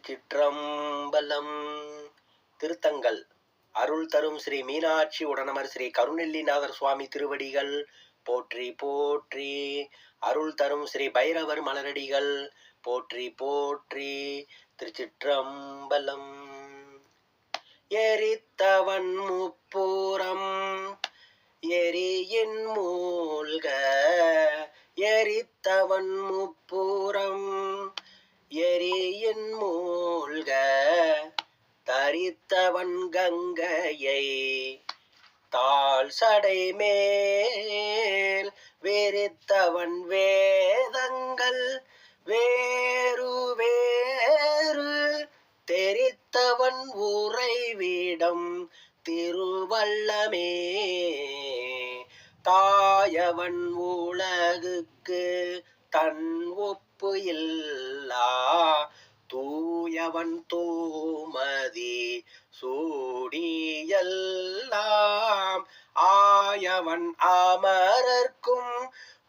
திருச்சிற்றம்பலம். திருத்தங்கள் அருள் தரும் ஸ்ரீ மீனாட்சி உடனமர் ஸ்ரீ கருணெல்லிநாதர் சுவாமி திருவடிகள் போற்றி போற்றி. அருள் தரும் ஸ்ரீ பைரவர் மலரடிகள் போற்றி போற்றி. திருச்சிற்றம்பலம். எரித்தவன் முப்புறம் எரியின் மூழ்க, எரித்தவன் முப்புறம் எரியின் மூழ்க, தரித்தவன் கங்கையை தாழ் சடை மேல், வெறித்தவன் வேதங்கள் வேறு வேறு, தெரித்தவன் உறைவிடம் திருவல்லமே. தாயவன் உலகுக்கு தன் ஒப்பு இல்லா, தூயவன் தூமதி சூடியெல்லாம், ஆயவன் அமரர்க்கும்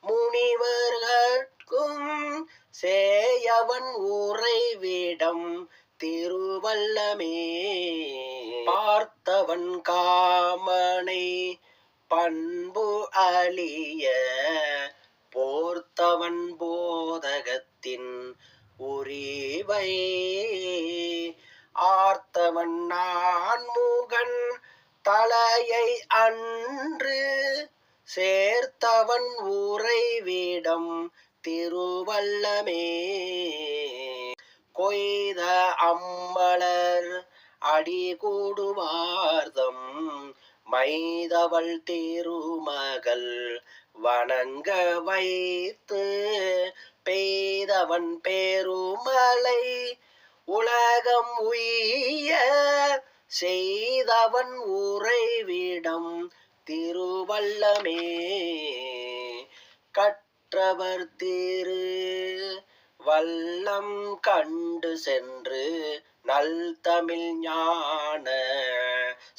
முனிவர்கட்கும் சேயவன் உறைவிடம் திருவல்லமே. பார்த்தவன் காமனை பண்பு அழிய, போர்த்தவன் போதகத்தின் உரிவை, ஆர்த்தவன் நான்முகன் தலையை அன்று, சேர்த்தவன் உறைவிடம் திருவல்லமே. கொய்த அம்மலர் அடிகூடுவார்தம் மைதவள் திருமகள் வணங்க வைத்து, பெய்தவன் பெருமலை உலகம் உய்ய, செய்தவன் உறைவிடம் திருவல்லமே. கற்றவர் திரு வல்லம் கண்டு சென்று, நல் தமிழ் ஞான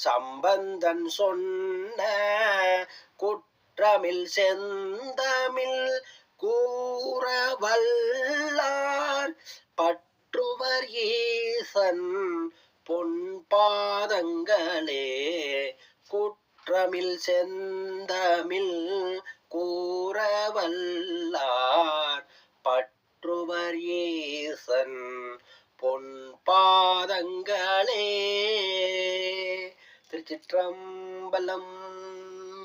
சம்பந்தன் சொன்ன, குற்றமில் செந்தமிழ் கூற வல்லார் பற்றுவர் ஈசன் பொன் பாதங்களே. குற்றமில் செந்தமிழ் கூற வல்லார் பற்றுவர் ஈசன் பொன் பாதங்களே. திருச்சிற்றம்பலம்.